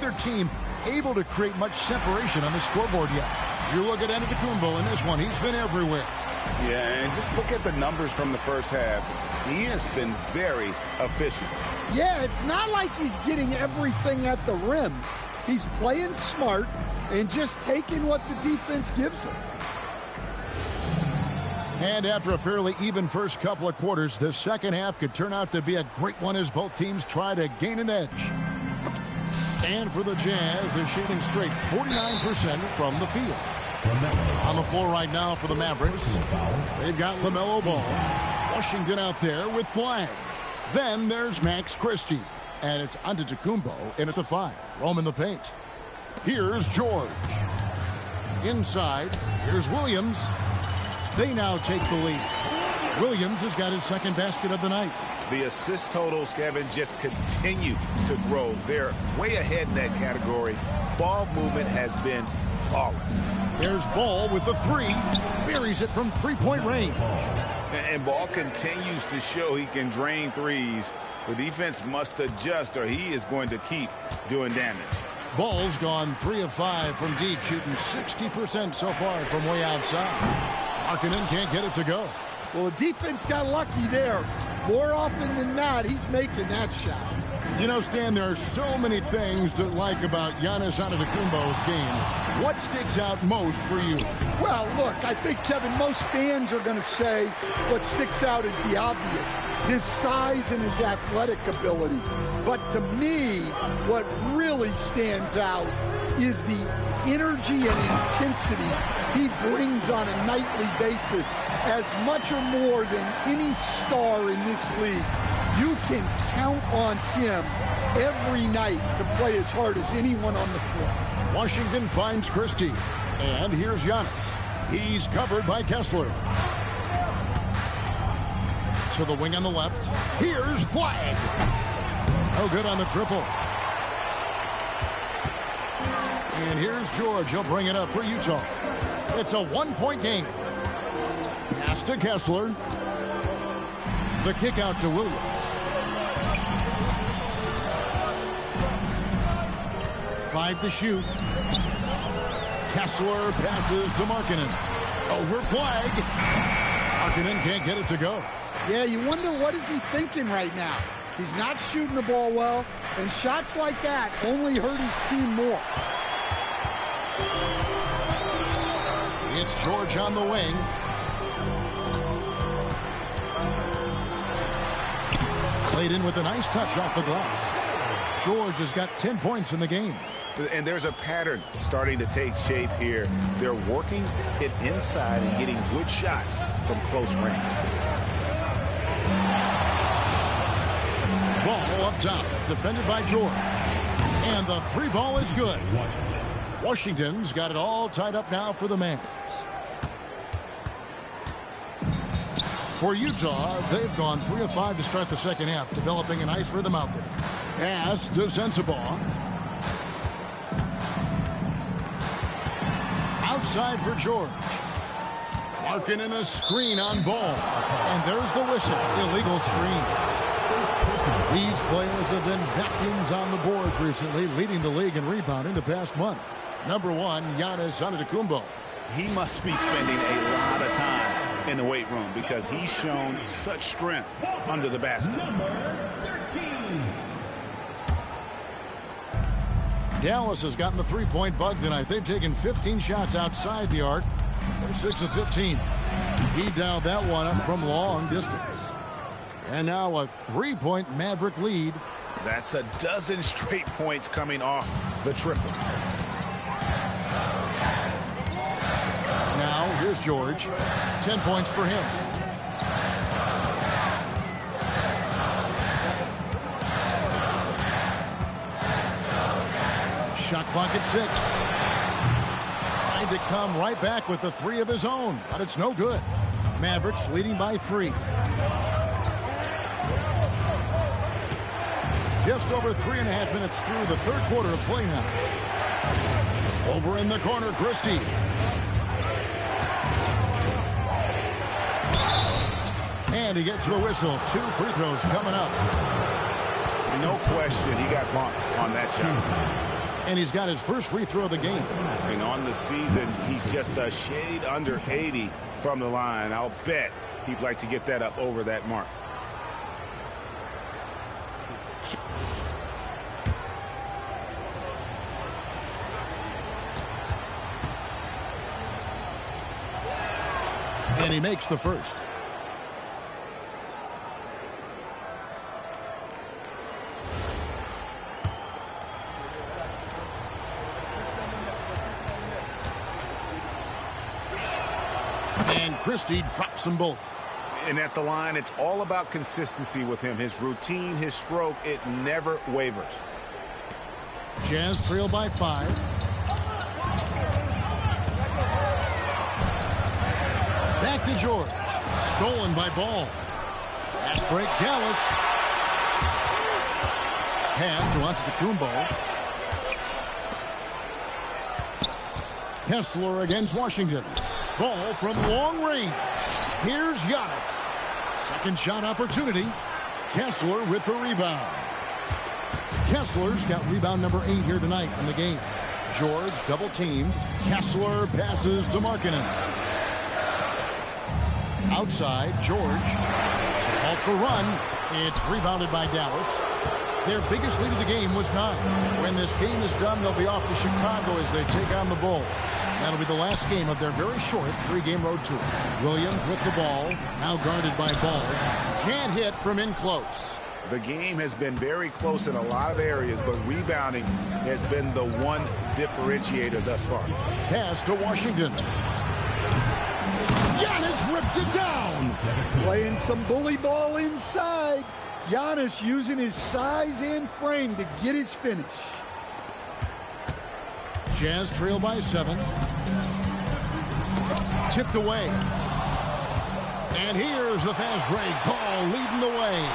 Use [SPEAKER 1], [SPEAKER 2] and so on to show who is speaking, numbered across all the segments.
[SPEAKER 1] neither team able to create much separation on the scoreboard yet. You look at Antetokounmpo in this one. He's been everywhere.
[SPEAKER 2] Yeah, and just look at the numbers from the first half. He has been very efficient.
[SPEAKER 3] Yeah, it's not like he's getting everything at the rim. He's playing smart and just taking what the defense gives him.
[SPEAKER 1] And after a fairly even first couple of quarters, the second half could turn out to be a great one as both teams try to gain an edge. And for the Jazz, they're shooting straight 49% from the field. On the floor right now for the Mavericks, they've got LaMelo Ball. Washington out there with Flag. Then there's Max Christie. And it's Antetokounmpo in at the 5. Roaming the paint. Here's George. Inside, here's Williams. They now take the lead. Williams has got his second basket of the night.
[SPEAKER 2] The assist totals, Kevin, just continue to grow. They're way ahead in that category. Ball movement has been flawless.
[SPEAKER 1] There's Ball with the 3. Buries it from three-point range.
[SPEAKER 2] And Ball continues to show he can drain threes. The defense must adjust or he is going to keep doing damage.
[SPEAKER 1] Ball's gone 3 of 5 from deep, shooting 60% so far from way outside. Markkanen can't get it to go.
[SPEAKER 3] Well, the defense got lucky there. More often than not, he's making that shot.
[SPEAKER 1] You know, Stan, there are so many things to like about Giannis Antetokounmpo's game. What sticks out most for you?
[SPEAKER 3] Well, look, I think, Kevin, most fans are going to say what sticks out is the obvious. His size and his athletic ability. But to me, what really stands out is the energy and intensity he brings on a nightly basis, as much or more than any star in this league. You can count on him every night to play as hard as anyone on the floor.
[SPEAKER 1] Washington finds Christie. And here's Giannis. He's covered by Kessler. To the wing on the left. Here's Flag. No good on the triple. And here's George. He'll bring it up for Utah. It's a one-point game. Pass to Kessler. The kick out to Williams. Five to shoot. Kessler passes to Markkanen. Over Flag. Markkanen can't get it to go.
[SPEAKER 3] Yeah, you wonder what is he thinking right now. He's not shooting the ball well, and shots like that only hurt his team more.
[SPEAKER 1] It's George on the wing. Played in with a nice touch off the glass. George has got 10 points in the game.
[SPEAKER 2] And there's a pattern starting to take shape here. They're working it inside and getting good shots from close range.
[SPEAKER 1] Ball up top, defended by George. And the 3 ball is good. Washington's got it all tied up now for the Mavs. For Utah, they've gone 3 of 5 to start the second half, developing a nice rhythm out there. Pass to Sensabaugh. Outside for George. Markkanen a screen on Ball. And there's the whistle. Illegal screen. These players have been vacuums on the boards recently, leading the league in rebounding the past month. Number 1, Giannis Antetokounmpo.
[SPEAKER 2] He must be spending a lot of time in the weight room because he's shown such strength under the basket.
[SPEAKER 1] Dallas has gotten the three-point bug tonight. They've taken 15 shots outside the arc. They're 6 of 15. He dialed that one up from long distance. And now a 3-point Maverick lead.
[SPEAKER 2] That's a dozen straight points coming off the triple.
[SPEAKER 1] Now here's George. 10 points for him. Shot clock at 6. Trying to come right back with the 3 of his own, but it's no good. Mavericks leading by 3. Just over 3.5 minutes through the third quarter of play now. Over in the corner, Christie. And he gets the whistle. 2 free throws coming up.
[SPEAKER 2] No question, he got bumped on that shot.
[SPEAKER 1] And he's got his first free throw of the game.
[SPEAKER 2] And on the season, he's just a shade under 80 from the line. I'll bet he'd like to get that up over that mark.
[SPEAKER 1] And he makes the first. And Christie drops them both.
[SPEAKER 2] And at the line, it's all about consistency with him. His routine, his stroke, it never wavers.
[SPEAKER 1] Jazz trail by 5. Back to George. Stolen by Ball. Fast break, Dallas. Pass to Antetokounmpo. Kessler against Washington. Ball from long range. Here's Giannis. Second shot opportunity. Kessler with the rebound. Kessler's got rebound number 8 here tonight in the game. George double team. Kessler passes to Markkanen. Outside, George. To halt the run. It's rebounded by Dallas. Their biggest lead of the game was 9. When this game is done, they'll be off to Chicago as they take on the Bulls. That'll be the last game of their very short 3-game road tour. Williams with the ball, now guarded by Ball. Can't hit from in close.
[SPEAKER 2] The game has been very close in a lot of areas, but rebounding has been the one differentiator thus far.
[SPEAKER 1] Pass to Washington. Giannis rips it down.
[SPEAKER 3] Playing some bully ball inside. Giannis using his size and frame to get his finish.
[SPEAKER 1] Jazz trail by 7. Tipped away. And here's the fast break. Ball leading the way.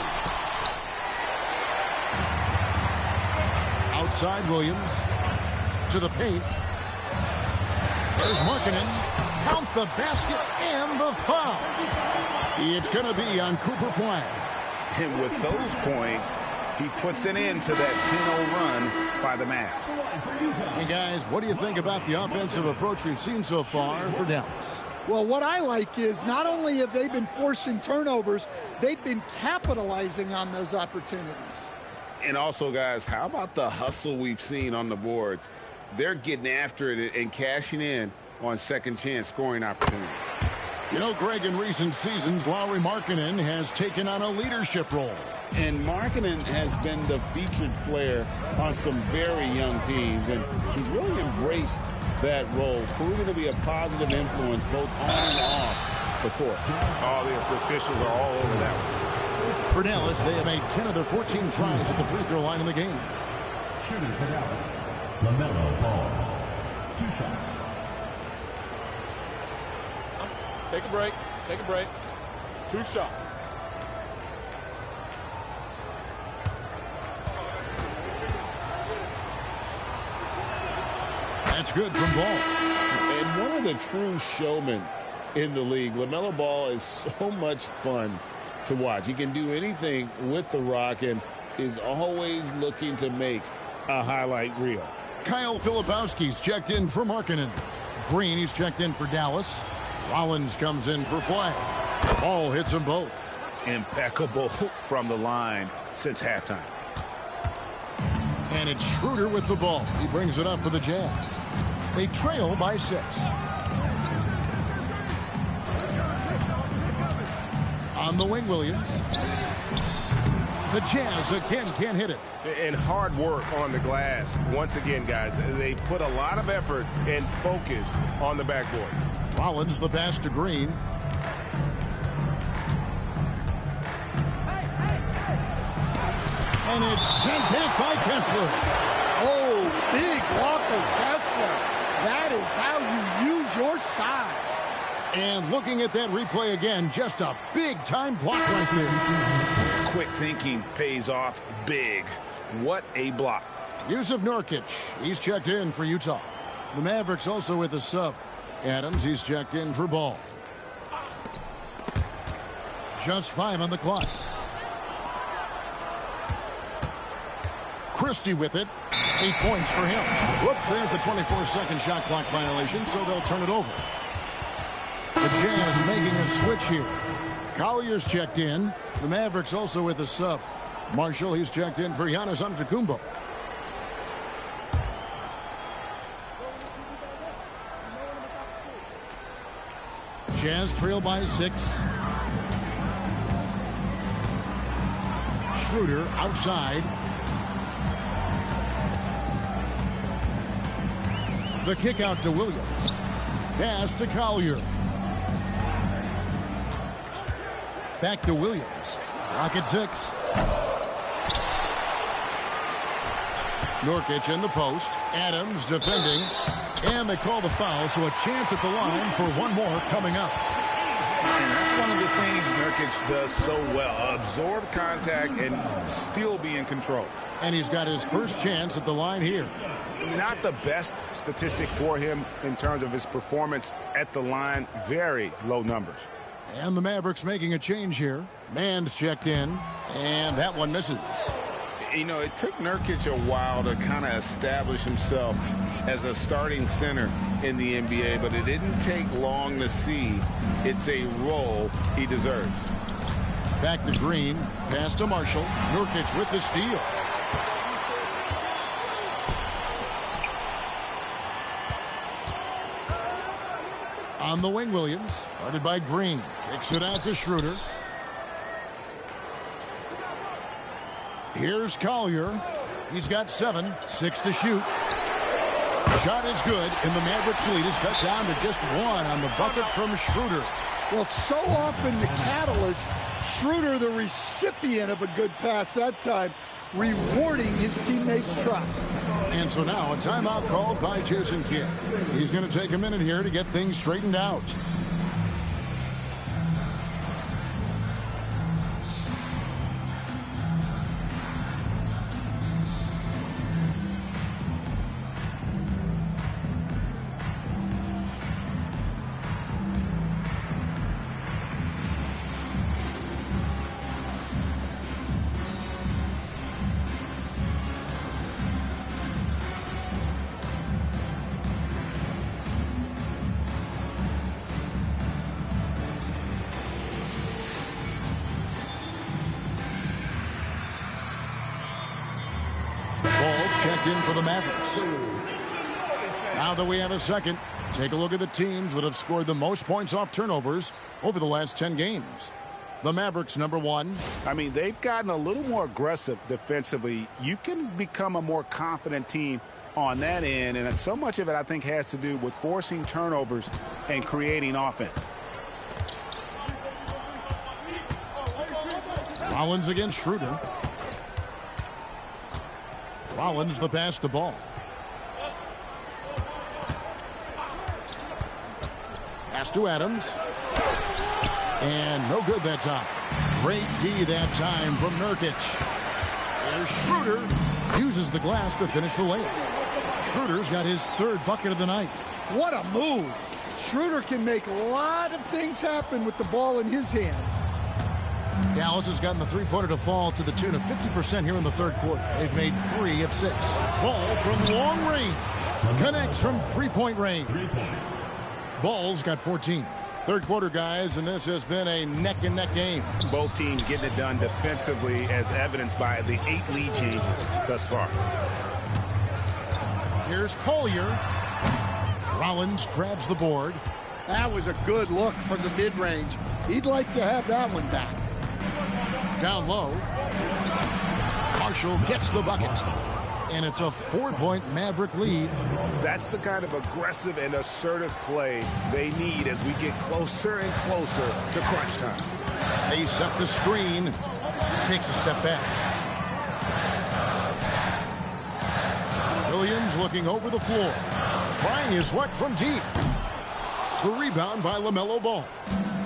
[SPEAKER 1] Outside Williams. To the paint. There's Markkanen. Count the basket and the foul. It's going to be on Cooper Flag.
[SPEAKER 2] And with those points, he puts an end to that 10-0 run by the Mavs.
[SPEAKER 1] Hey, guys, what do you think about the offensive approach we've seen so far for Dallas?
[SPEAKER 3] Well, what I like is not only have they been forcing turnovers, they've been capitalizing on those opportunities.
[SPEAKER 2] And also, guys, how about the hustle we've seen on the boards? They're getting after it and cashing in on second-chance scoring opportunities.
[SPEAKER 1] You know, Greg, in recent seasons, Lauri Markkanen has taken on a leadership role.
[SPEAKER 2] And Markkanen has been the featured player on some very young teams, and he's really embraced that role, proving to be a positive influence both on and off the court. All the officials are all over that one.
[SPEAKER 1] For Dallas, they have made 10 of their 14 tries at the free throw line in the game.
[SPEAKER 4] Shooting for Dallas, LaMelo Ball. 2 shots.
[SPEAKER 5] Take a break. Take a break. 2 shots.
[SPEAKER 1] That's good from Ball.
[SPEAKER 2] And one of the true showmen in the league, LaMelo Ball is so much fun to watch. He can do anything with the rock and is always looking to make a highlight reel.
[SPEAKER 1] Kyle Filipowski's checked in for Markkanen. Green, he's checked in for Dallas. Rollins comes in for Flag. Ball hits them both.
[SPEAKER 2] Impeccable from the line since halftime.
[SPEAKER 1] And it's Schroeder with the ball. He brings it up for the Jazz. They trail by 6. On the wing, Williams. The Jazz again can't hit it.
[SPEAKER 2] And hard work on the glass. Once again, guys, they put a lot of effort and focus on the backboard.
[SPEAKER 1] Rollins the pass to Green. And it's sent back by Kessler.
[SPEAKER 3] Oh, big Walker Kessler. That is how you use your size.
[SPEAKER 1] And looking at that replay again, just a big-time block right there.
[SPEAKER 2] Quick thinking pays off big. What a block.
[SPEAKER 1] Yusuf Nurkic, he's checked in for Utah. The Mavericks also with a sub. Adams, he's checked in for Ball. Just 5 on the clock. Christie with it. 8 points for him. Whoops, there's the 24-second shot clock violation, so they'll turn it over. The Jazz making a switch here. Collier's checked in. The Mavericks also with a sub. Marshall, he's checked in for Giannis Antetokounmpo. Jazz trail by 6. Schroeder outside. The kick out to Williams. Pass to Collier. Back to Williams. Rocket 6. Nurkic in the post. Adams defending. And they call the foul, so a chance at the line for one more coming up.
[SPEAKER 2] And that's one of the things Nurkic does so well. Absorb contact and still be in control.
[SPEAKER 1] And he's got his first chance at the line here.
[SPEAKER 2] Not the best statistic for him in terms of his performance at the line. Very low numbers.
[SPEAKER 1] And the Mavericks making a change here. Mann's checked in, and that one misses.
[SPEAKER 2] You know, it took Nurkic a while to kind of establish himself as a starting center in the NBA, but it didn't take long to see it's a role he deserves.
[SPEAKER 1] Back to Green. Pass to Marshall. Nurkic with the steal. On the wing, Williams. Guarded by Green. Kicks it out to Schroeder. Here's Collier. He's got 7. 6 to shoot. Shot is good, and the Mavericks lead is cut down to just 1 on the bucket from Schroeder.
[SPEAKER 3] Well, so often the catalyst, Schroeder, the recipient of a good pass that time, rewarding his teammates' trust.
[SPEAKER 1] And so now a timeout called by Jason Kidd. He's going to take a minute here to get things straightened out. Checked in for the Mavericks. Now that we have a second, take a look at the teams that have scored the most points off turnovers over the last 10 games. The Mavericks, number 1.
[SPEAKER 2] I mean, they've gotten a little more aggressive defensively. You can become a more confident team on that end, and so much of it, I think, has to do with forcing turnovers and creating offense.
[SPEAKER 1] Rollins against Schroeder. Rollins the pass to Ball. Pass to Adams. And no good that time. Great D that time from Nurkic. There's Schroeder. Uses the glass to finish the layup. Schroeder's got his 3rd bucket of the night.
[SPEAKER 3] What a move. Schroeder can make a lot of things happen with the ball in his hands.
[SPEAKER 1] Dallas has gotten the three-pointer to fall to the tune of 50% here in the 3rd quarter. They've made 3 of 6. Ball from long range. Connects from 3-point range. Ball's got 14. 3rd quarter, guys, and this has been a neck-and-neck game.
[SPEAKER 2] Both teams getting it done defensively, as evidenced by the 8 lead changes thus far.
[SPEAKER 1] Here's Collier. Rollins grabs the board.
[SPEAKER 3] That was a good look from the mid-range. He'd like to have that one back.
[SPEAKER 1] Down low. Marshall gets the bucket. And it's a 4-point Maverick lead.
[SPEAKER 2] That's the kind of aggressive and assertive play they need as we get closer and closer to crunch time.
[SPEAKER 1] They set the screen. Takes a step back. Williams looking over the floor. Trying his luck from deep. The rebound by LaMelo Ball.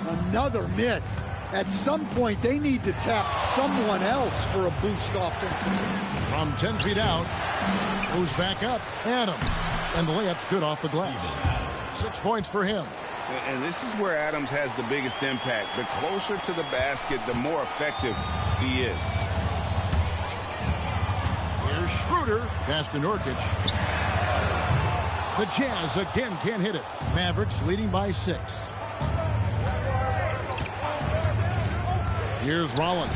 [SPEAKER 3] Another miss. At some point, they need to tap someone else for a boost offensively.
[SPEAKER 1] From 10 feet out, goes back up, Adams. And the layup's good off the glass. 6 points for him.
[SPEAKER 2] And this is where Adams has the biggest impact. The closer to the basket, the more effective he is.
[SPEAKER 1] Here's Schroeder. Schroeder. Pass to Nurkic. The Jazz again can't hit it. Mavericks leading by 6. Here's Rollins.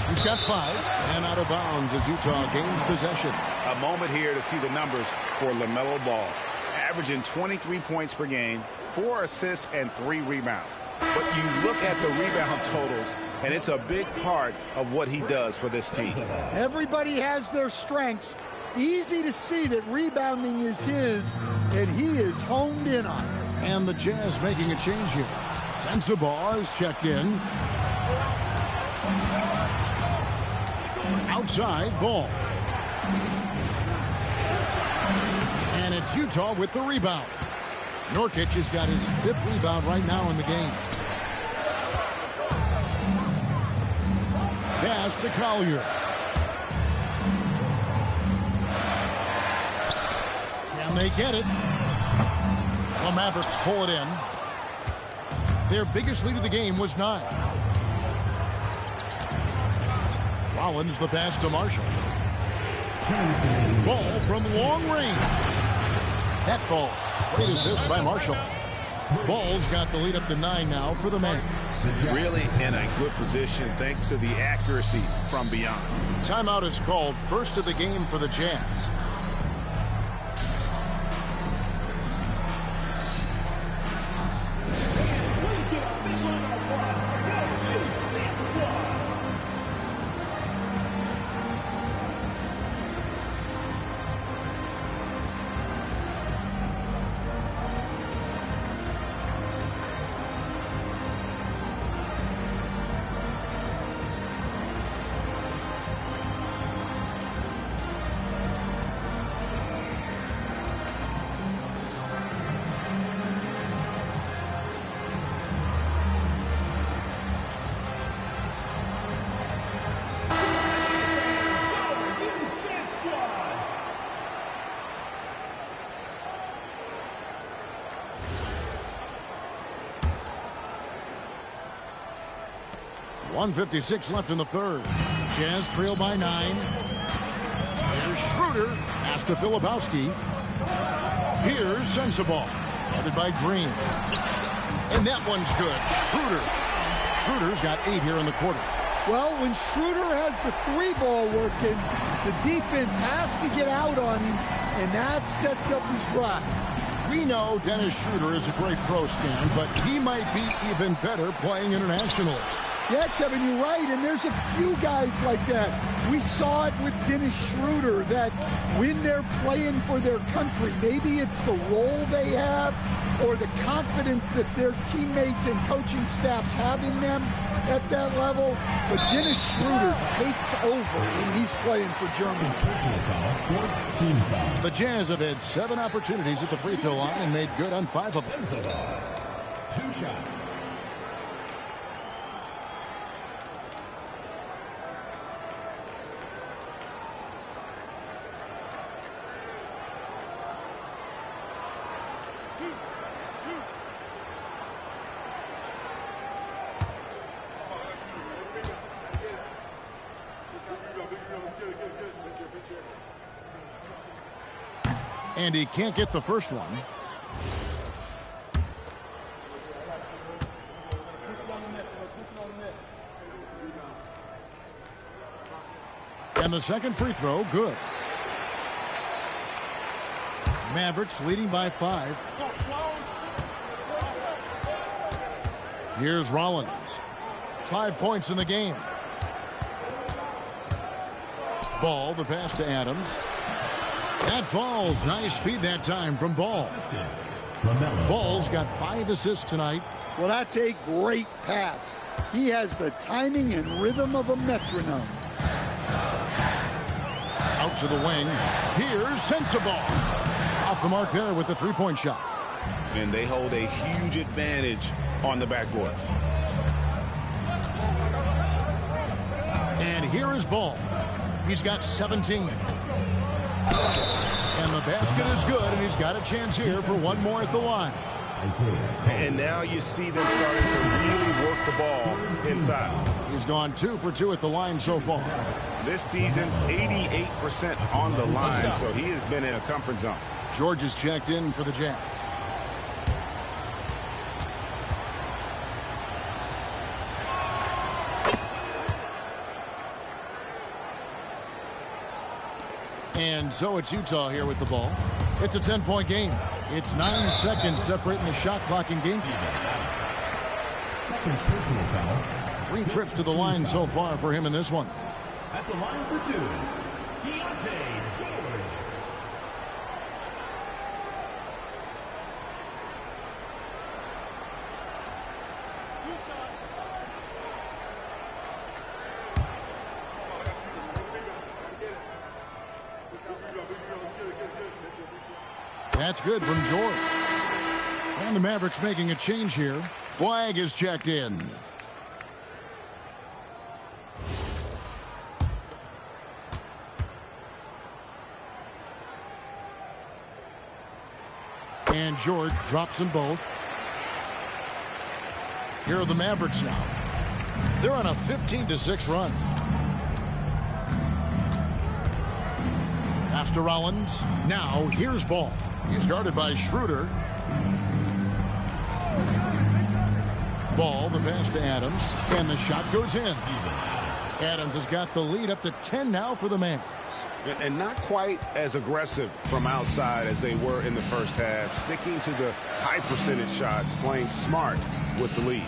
[SPEAKER 1] He's got 5 and out of bounds as Utah gains possession.
[SPEAKER 6] A moment here to see the numbers for LaMelo Ball. Averaging 23 points per game, 4 assists, and 3 rebounds. But you look at the rebound totals, and it's a big part of what he does for this team.
[SPEAKER 3] Everybody has their strengths. Easy to see that rebounding is his, and he is honed in on it.
[SPEAKER 1] And the Jazz making a change here. Sensabaugh is checked in. Outside, Ball. And it's Utah with the rebound. Nurkic has got his 5th rebound right now in the game. Pass to Collier. Can they get it? The Mavericks pull it in. Their biggest lead of the game was 9. Rollins the pass to Marshall. Ball from long range. That ball. Great assist by Marshall. Ball's got the lead up to 9 now for the man.
[SPEAKER 6] Really in a good position thanks to the accuracy from beyond.
[SPEAKER 1] Timeout is called, first of the game for the Jazz. .156 left in the third. Jazz trail by 9. Here's Schroeder. Pass to Filipowski. Here's Sensabaugh. Headed by Green. And that one's good. Schroeder. Schroeder's got 8 here in the quarter.
[SPEAKER 3] Well, when Schroeder has the 3-ball working, the defense has to get out on him, and that sets up his drive.
[SPEAKER 1] We know Dennis Schroeder is a great pro, Stan, but he might be even better playing internationally.
[SPEAKER 3] Yeah, Kevin, you're right, and there's a few guys like that. We saw it with Dennis Schroeder, that when they're playing for their country, maybe it's the role they have or the confidence that their teammates and coaching staffs have in them at that level. But Dennis Schroeder takes over when he's playing for Germany.
[SPEAKER 1] The Jazz have had 7 opportunities at the free throw line and made good on 5 of them.
[SPEAKER 4] 2 shots.
[SPEAKER 1] And he can't get the first one. And the second free throw, good. Mavericks leading by 5. Here's Rollins. 5 points in the game. Ball, the pass to Adams. That falls. Nice feed that time from Ball. Ball's got 5 assists tonight.
[SPEAKER 3] Well, that's a great pass. He has the timing and rhythm of a metronome.
[SPEAKER 1] Out to the wing. Here's Sensabaugh. Off the mark there with the 3-point shot.
[SPEAKER 6] And they hold a huge advantage on the backboard.
[SPEAKER 1] And here is Ball. He's got 17. And the basket is good, and he's got a chance here for one more at the line.
[SPEAKER 6] And now you see them starting to really work the ball inside.
[SPEAKER 1] He's gone 2 for 2 at the line so far.
[SPEAKER 6] This season, 88% on the line, so he has been in a comfort zone.
[SPEAKER 1] George is checked in for the Jazz. And so it's Utah here with the ball. It's a 10-point game. It's 9 seconds separating the shot clock and game.
[SPEAKER 4] Second personal foul.
[SPEAKER 1] 3 trips to the line so far for him in this one.
[SPEAKER 4] At the line for 2, Deontay George.
[SPEAKER 1] That's good from George. And the Mavericks making a change here. Flag is checked in. And George drops them both. Here are the Mavericks now. They're on a 15-6 run. Pass to Rollins. Now here's Ball. He's guarded by Schroeder. Ball, the pass to Adams. And the shot goes in. Adams has got the lead up to 10 now for the Mavs.
[SPEAKER 6] And not quite as aggressive from outside as they were in the first half. Sticking to the high percentage shots, playing smart with the lead.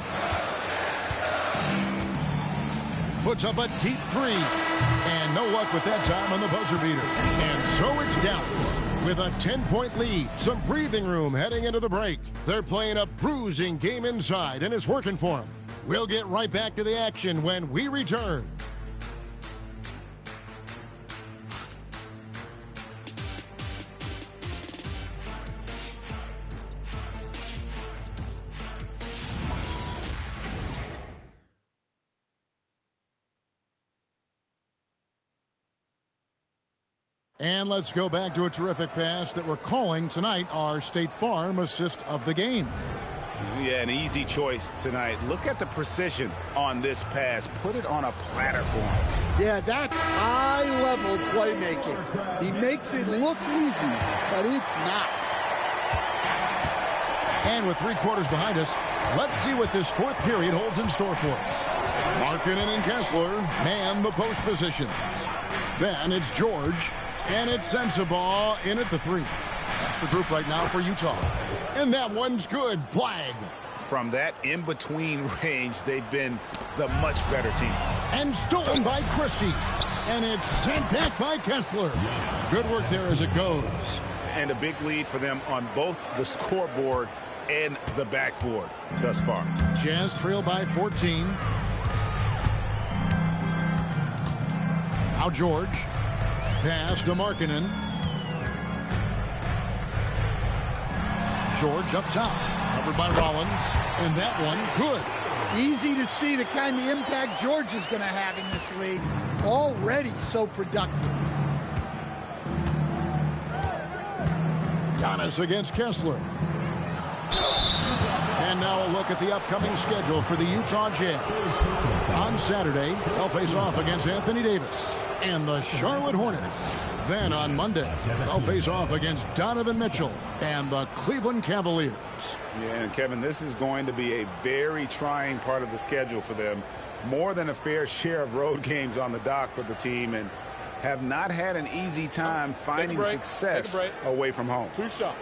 [SPEAKER 1] Puts up a deep 3. And no luck with that time on the buzzer beater. And so it's Dallas with a 10-point lead. Some breathing room heading into the break. They're playing a bruising game inside, and it's working for them. We'll get right back to the action when we return. And let's go back to a terrific pass that we're calling tonight our State Farm assist of the game.
[SPEAKER 6] Yeah, an easy choice tonight. Look at the precision on this pass. Put it on a platter for him.
[SPEAKER 3] Yeah, that's high-level playmaking. He makes it look easy, but it's not.
[SPEAKER 1] And with 3 quarters behind us, let's see what this 4th period holds in store for us. Markkanen and Kessler man the post positions. Then it's George. And it's Sensabaugh in at the 3. That's the group right now for Utah. And that one's good. Flag.
[SPEAKER 6] From that in-between range, they've been the much better team.
[SPEAKER 1] And stolen by Christie. And it's sent back by Kessler. Good work there as it goes.
[SPEAKER 6] And a big lead for them on both the scoreboard and the backboard thus far.
[SPEAKER 1] Jazz trail by 14. Now George. Pass to Markkanen. George up top. Covered by Rollins. And that one, good.
[SPEAKER 3] Easy to see the kind of impact George is going to have in this league. Already so productive.
[SPEAKER 1] Giannis against Kessler. And now a look at the upcoming schedule for the Utah Jazz. On Saturday, they'll face off against Anthony Davis and the Charlotte Hornets. Then on Monday, they'll face off against Donovan Mitchell and the Cleveland Cavaliers.
[SPEAKER 6] Yeah, and Kevin, this is going to be a very trying part of the schedule for them. More than a fair share of road games on the dock for the team, and have not had an easy time finding success away from home.
[SPEAKER 5] 2 shots.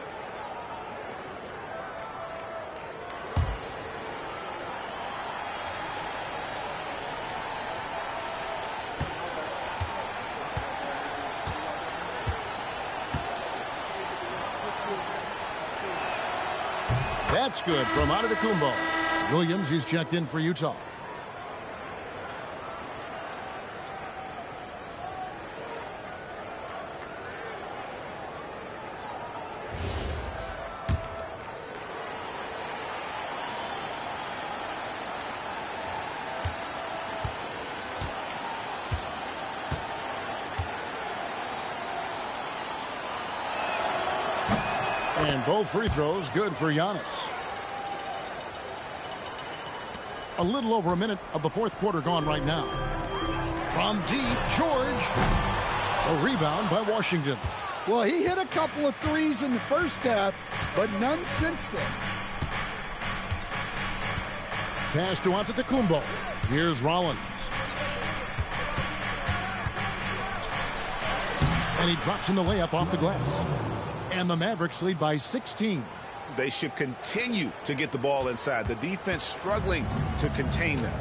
[SPEAKER 1] That's good from Antetokounmpo. Williams, he's checked in for Utah. And both free throws good for Giannis. A little over a minute of the fourth quarter gone right now. From deep, George. A rebound by Washington.
[SPEAKER 3] Well, he hit a couple of threes in the first half, but none since then.
[SPEAKER 1] Pass to Antetokounmpo. Here's Rollins. And he drops in the layup off the glass. And the Mavericks lead by 16.
[SPEAKER 6] They should continue to get the ball inside. The defense struggling to contain them.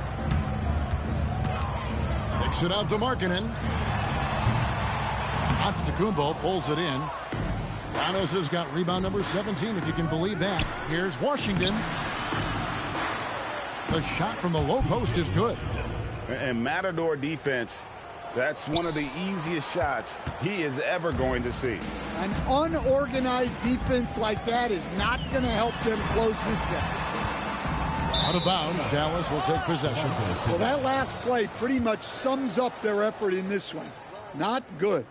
[SPEAKER 1] Kicks it out to Markkanen. Antetokounmpo pulls it in. Giannis has got rebound number 17, if you can believe that. Here's Washington. The shot from the low post is good.
[SPEAKER 2] And Matador defense, that's one of the easiest shots he is ever going to see.
[SPEAKER 3] An unorganized defense like that is not going to help them close this deficit.
[SPEAKER 1] Out of bounds, Dallas will take possession.
[SPEAKER 3] Well, that last play pretty much sums up their effort in this one. Not good.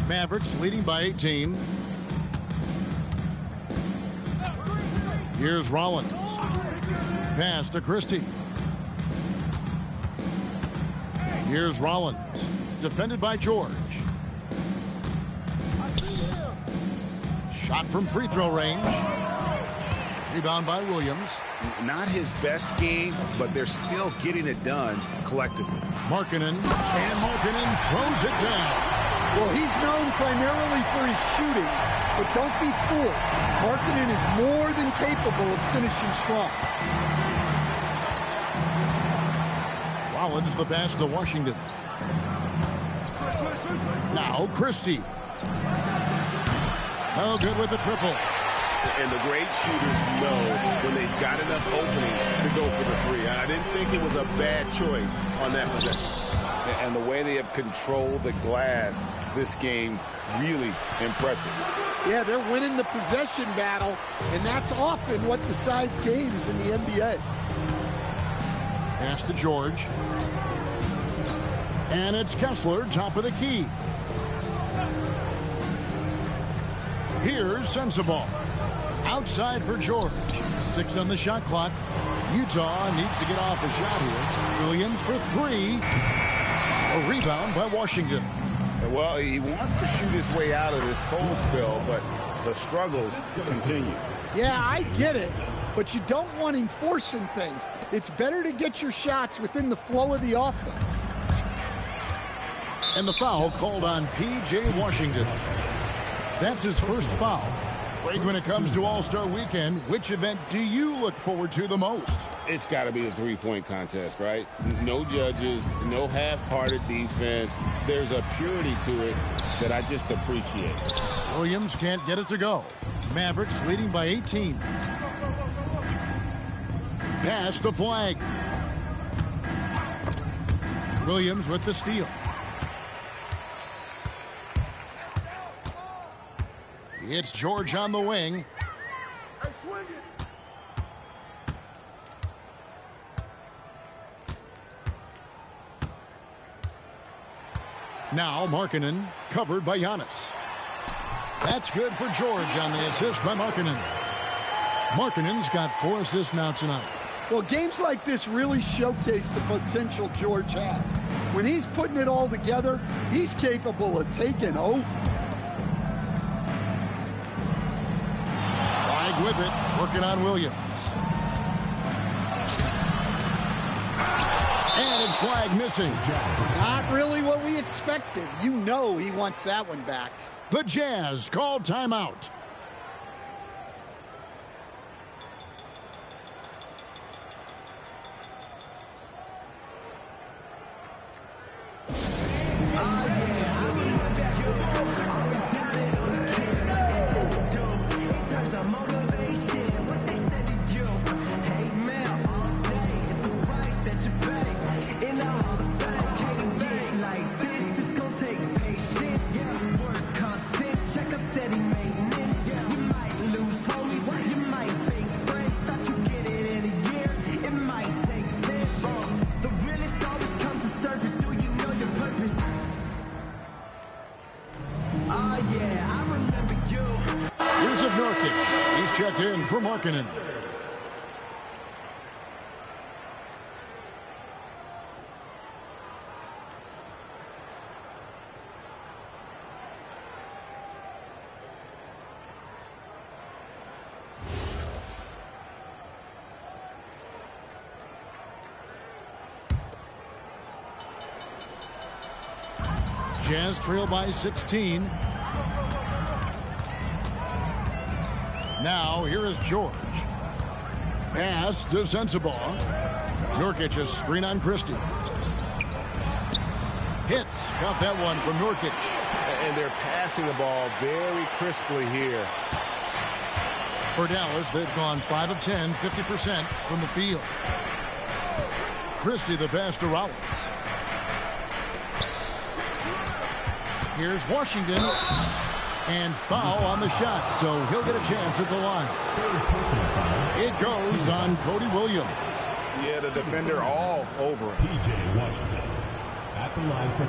[SPEAKER 1] Mavericks leading by 18. Here's Rollins. Pass to Christie. Here's Rollins. Defended by George. Shot from free throw range. Rebound by Williams.
[SPEAKER 6] Not his best game, but they're still getting it done collectively.
[SPEAKER 1] Markkanen. And Markkanen throws it down.
[SPEAKER 3] Well, he's known primarily for his shooting, but don't be fooled. Markkanen is more than capable of finishing strong.
[SPEAKER 1] Rollins the pass to Washington. Now Christie. Oh, good with the triple.
[SPEAKER 2] And the great shooters know when they've got enough opening to go for the three. I didn't think it was a bad choice on that possession. And the way they have controlled the glass this game, really impressive.
[SPEAKER 3] Yeah, they're winning the possession battle, and that's often what decides games in the NBA.
[SPEAKER 1] Pass to George. And it's Kessler, top of the key. Here's Sensabaugh. Outside for George. 6 on the shot clock. Utah needs to get off a shot here. Williams for 3. A rebound by Washington.
[SPEAKER 2] Well, he wants to shoot his way out of this cold spell, but the struggles continue.
[SPEAKER 3] Yeah, I get it, but you don't want him forcing things. It's better to get your shots within the flow of the offense.
[SPEAKER 1] And the foul called on P.J. Washington. That's his first foul. Greg, when it comes to All-Star Weekend, which event do you look forward to the most?
[SPEAKER 2] It's got to be the three-point contest, right? No judges, no half-hearted defense. There's a purity to it that I just appreciate.
[SPEAKER 1] Williams can't get it to go. Mavericks leading by 18. Pass the flag. Williams with the steal. It's George on the wing. Now Markkanen, covered by Giannis. That's good for George on the assist by Markkanen. Markkanen's got 4 assists now tonight.
[SPEAKER 3] Well, games like this really showcase the potential George has. When he's putting it all together, he's capable of taking over.
[SPEAKER 1] Flag with it, working on Williams. And it's flag missing.
[SPEAKER 3] Not really what we expected. You know he wants that one back.
[SPEAKER 1] The Jazz call timeout. He's checked in for Markkanen. Jazz trail by 16. Now here is George. Pass to Sensabaugh. Nurkic a screen on Christie. Hits. Got that one from Nurkic.
[SPEAKER 6] And they're passing the ball very crisply here.
[SPEAKER 1] For Dallas, they've gone 5 of 10, 50% from the field. Christie the pass to Rollins. Here's Washington. And foul on the shot, so he'll get a chance at the line. It goes on Cody Williams.
[SPEAKER 6] Yeah, the defender all over him.
[SPEAKER 4] P.J. Washington at the line for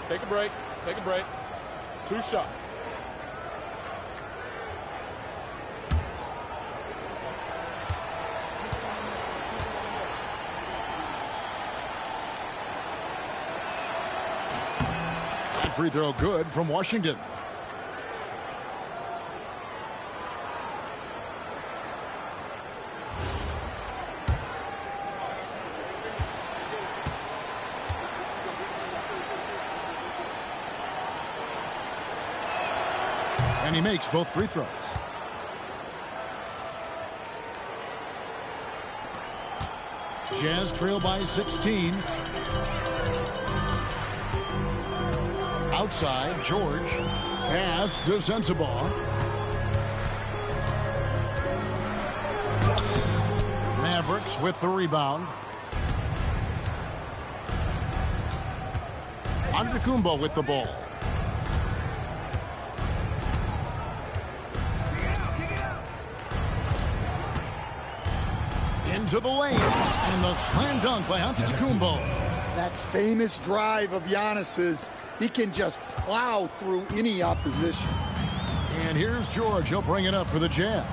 [SPEAKER 4] 2.
[SPEAKER 5] Take a break. Take a break. 2 shots.
[SPEAKER 1] Free throw good from Washington. And he makes both free throws. Jazz trail by 16. Outside, George. Pass to Sensabaugh. Mavericks with the rebound. Antetokounmpo with the ball. Into the lane. And the slam dunk by Antetokounmpo.
[SPEAKER 3] That famous drive of Giannis's. He can just plow through any opposition.
[SPEAKER 1] And here's George. He'll bring it up for the Jazz.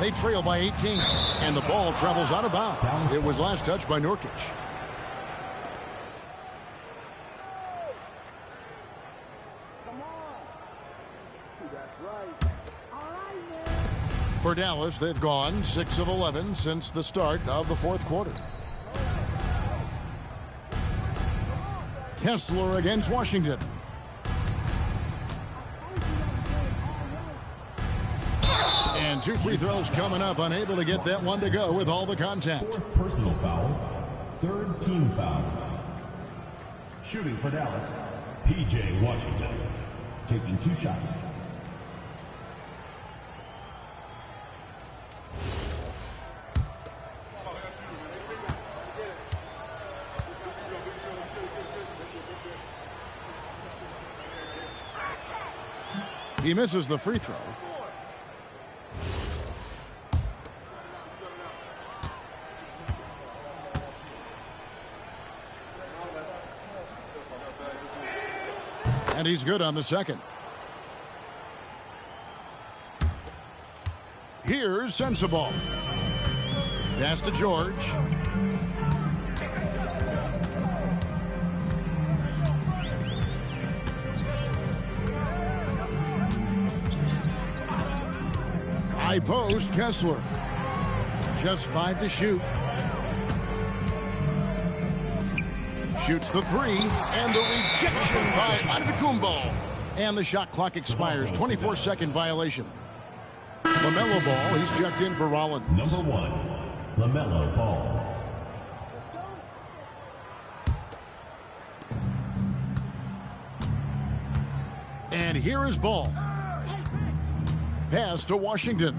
[SPEAKER 1] They trail by 18. And the ball travels out of bounds. It was last touched by Nurkic. For Dallas, they've gone 6 of 11 since the start of the fourth quarter. Kessler against Washington. And 2 free throws coming up. Unable to get that one to go with all the contact.
[SPEAKER 4] 4th personal foul. 3rd team foul. Shooting for Dallas, P.J. Washington. Taking 2 shots.
[SPEAKER 1] He misses the free throw. And he's good on the second. Here's Sensabaugh. Pass to George. High post, Kessler. Just 5 to shoot. Shoots the 3, and the rejection by Antetokounmpo. And the shot clock expires. 24-second violation. LaMelo Ball, he's checked in for Rollins.
[SPEAKER 4] Number 1, LaMelo Ball.
[SPEAKER 1] And here is Ball. Pass to Washington.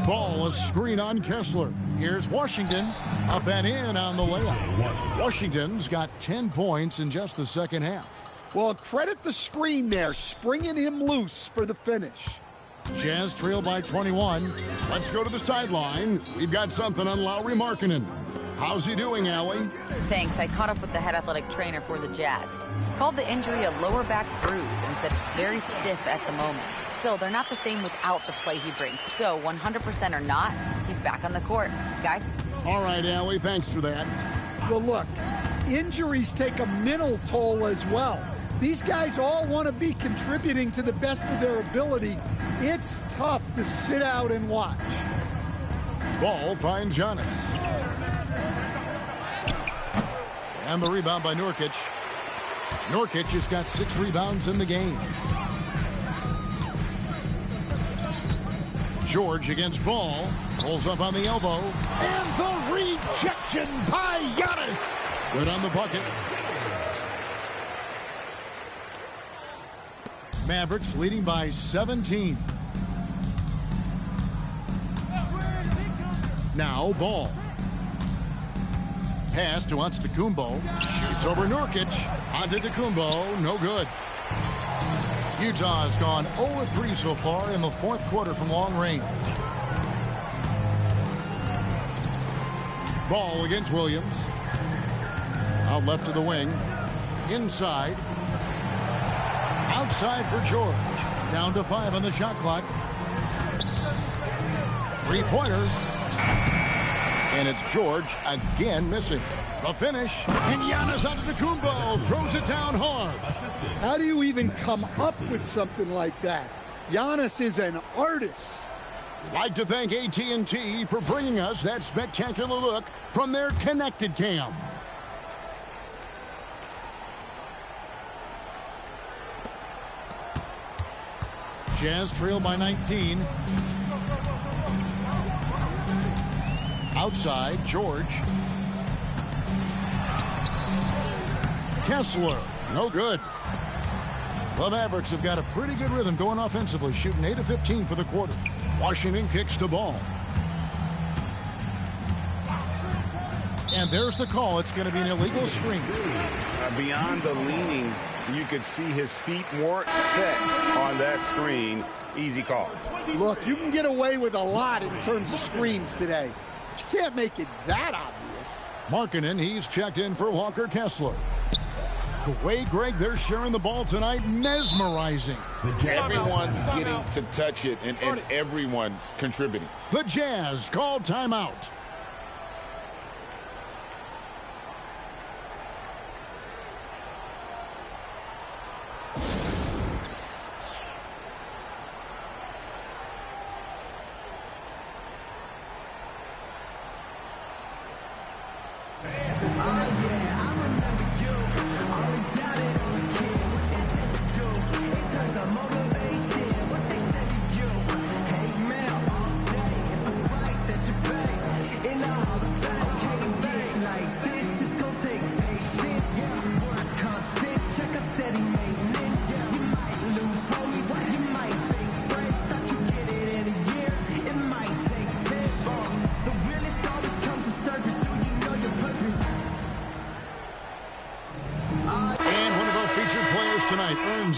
[SPEAKER 1] Ball, a screen on Kessler. Here's Washington. Up and in on the layup. Washington's got 10 points in just the second half.
[SPEAKER 3] Well, credit the screen there, springing him loose for the finish.
[SPEAKER 1] Jazz trail by 21. Let's go to the sideline. We've got something on Lauri Markkanen. How's he doing, Allie?
[SPEAKER 7] Thanks. I caught up with the head athletic trainer for the Jazz. He called the injury a lower back bruise and said it's very stiff at the moment. Still, they're not the same without the play he brings. So 100% or not, he's back on the court. Guys?
[SPEAKER 1] All right, Allie, thanks for that.
[SPEAKER 3] Well, look, injuries take a mental toll as well. These guys all want to be contributing to the best of their ability. It's tough to sit out and watch.
[SPEAKER 1] Ball finds Giannis. And the rebound by Nurkic. Nurkic has got 6 rebounds in the game. George against Ball. Pulls up on the elbow. And the rejection by Giannis. Good on the bucket. Mavericks leading by 17. Now Ball. Pass to Antetokounmpo. Shoots over Nurkic. Antetokounmpo, no good. Utah has gone 0-3 so far in the 4th quarter from long range. Ball against Williams. Out left of the wing. Inside. Outside for George. Down to 5 on the shot clock. 3-pointer. And it's George again missing. The finish. And Giannis Antetokounmpo throws it down hard.
[SPEAKER 3] How do you even come up with something like that? Giannis is an artist.
[SPEAKER 1] We'd like to thank AT&T for bringing us that spectacular look from their connected cam. Jazz trail by 19. Outside, George. Kessler, no good. The Mavericks have got a pretty good rhythm going offensively, shooting 8 of 15 for the quarter. Washington kicks the ball. And there's the call. It's going to be an illegal screen.
[SPEAKER 6] Beyond the leaning, you could see his feet weren't set on that screen. Easy call.
[SPEAKER 3] Look, you can get away with a lot in terms of screens today. But you can't make it that obvious.
[SPEAKER 1] Markkanen, he's checked in for Walker Kessler. The way, Greg, they're sharing the ball tonight, mesmerizing.
[SPEAKER 2] Everyone's getting to touch it, and everyone's contributing.
[SPEAKER 1] The Jazz call timeout.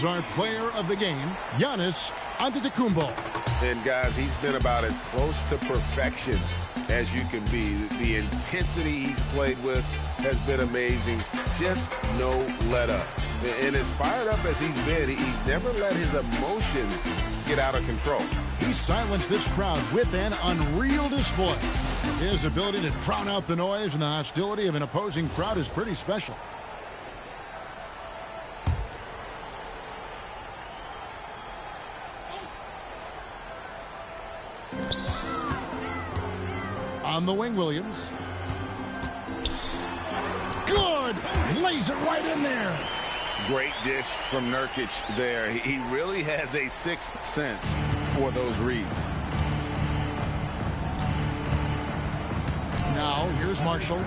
[SPEAKER 1] Our player of the game, Giannis Antetokounmpo.
[SPEAKER 8] And guys, he's been about as close to perfection as you can be. The intensity he's played with has been amazing. Just no let up. And as fired up as he's been, he's never let his emotions get out of control.
[SPEAKER 1] He silenced this crowd with an unreal display. His ability to drown out the noise and the hostility of an opposing crowd is pretty special. On the wing, Williams. Good! Lays it right in there.
[SPEAKER 6] Great dish from Nurkic there. He really has a sixth sense for those reads.
[SPEAKER 1] Now, here's Marshall.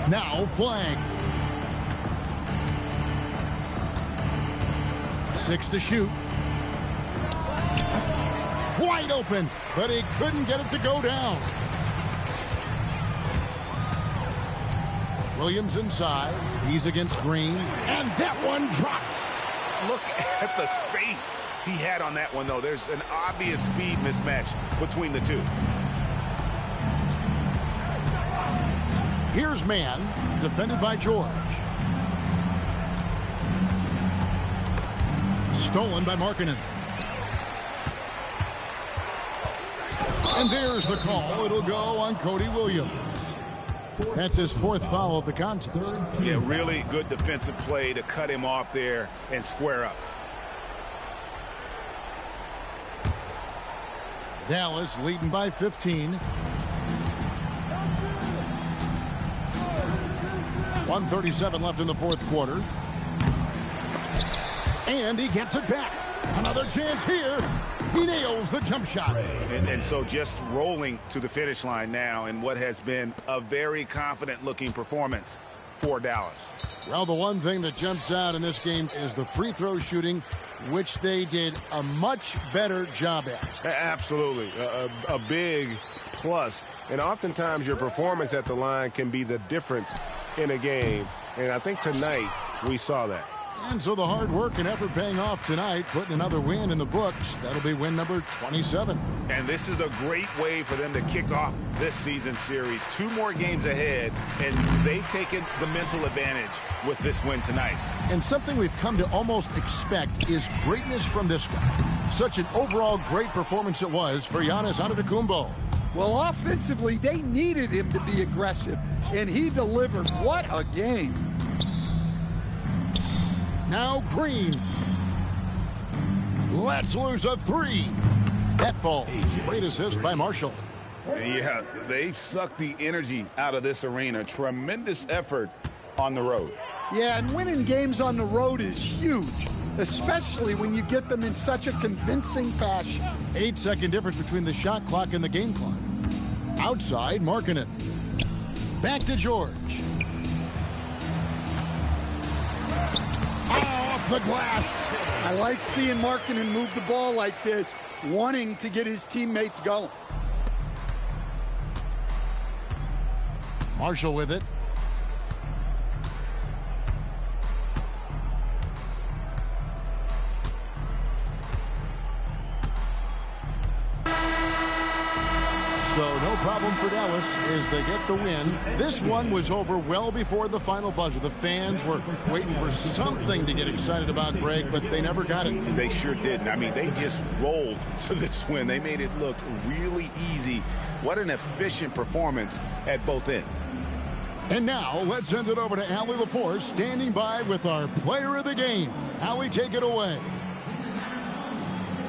[SPEAKER 1] Now, flag. 6 to shoot. Wide open, but he couldn't get it to go down. Williams inside. He's against Green. And that one drops.
[SPEAKER 6] Look at the space he had on that one, though. There's an obvious speed mismatch between the two.
[SPEAKER 1] Here's man, defended by George. Stolen by Markkanen. And there's the call. It'll go on Cody Williams. That's his fourth foul of the contest.
[SPEAKER 6] Yeah, really good defensive play to cut him off there and square up.
[SPEAKER 1] Dallas leading by 15. 1:37 left in the fourth quarter. And he gets it back. Another chance here. He nails the jump shot.
[SPEAKER 6] And so just rolling to the finish line now in what has been a very confident-looking performance for Dallas.
[SPEAKER 1] Well, the one thing that jumps out in this game is the free throw shooting, which they did a much better job at.
[SPEAKER 8] Absolutely. A big plus. And oftentimes your performance at the line can be the difference in a game. And I think tonight we saw that.
[SPEAKER 1] And so the hard work and effort paying off tonight, putting another win in the books. That'll be win number 27.
[SPEAKER 6] And this is a great way for them to kick off this season series. 2 more games ahead, and they've taken the mental advantage with this win tonight.
[SPEAKER 1] And something we've come to almost expect is greatness from this guy. Such an overall great performance it was for Giannis Antetokounmpo.
[SPEAKER 3] Well, offensively, they needed him to be aggressive, and he delivered. What a game.
[SPEAKER 1] Now Green. Let's lose a 3. That falls. Great assist by Marshall.
[SPEAKER 6] Yeah, they've sucked the energy out of this arena. Tremendous effort on the road.
[SPEAKER 3] Yeah, and winning games on the road is huge, especially when you get them in such a convincing fashion.
[SPEAKER 1] 8-second difference between the shot clock and the game clock. Outside, Markkanen. Back to George. Off the glass.
[SPEAKER 3] I like seeing Markkanen move the ball like this, wanting to get his teammates going.
[SPEAKER 1] Marshall with it. So no problem for Dallas as they get the win. This one was over well before the final buzzer. The fans were waiting for something to get excited about, Greg, but they never got it.
[SPEAKER 6] They sure didn't. I mean, they just rolled to this win. They made it look really easy. What an efficient performance at both ends.
[SPEAKER 1] And now let's send it over to Allie LaForce, standing by with our player of the game. Allie, take it away.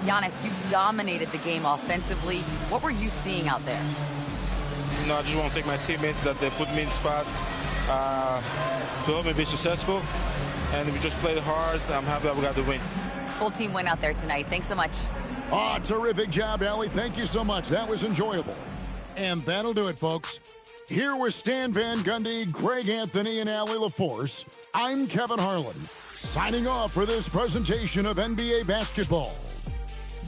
[SPEAKER 7] Giannis, you dominated the game offensively. What were you seeing out there?
[SPEAKER 9] I just want to thank my teammates that they put me in spot to help me be successful. And we just played hard. I'm happy that we got the win.
[SPEAKER 7] Full team win out there tonight. Thanks so much.
[SPEAKER 1] Oh, terrific job, Allie. Thank you so much. That was enjoyable. And that'll do it, folks. Here with Stan Van Gundy, Greg Anthony, and Allie LaForce, I'm Kevin Harlan, signing off for this presentation of NBA basketball.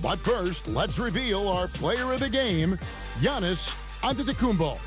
[SPEAKER 1] But first, let's reveal our player of the game, Giannis Antetokounmpo.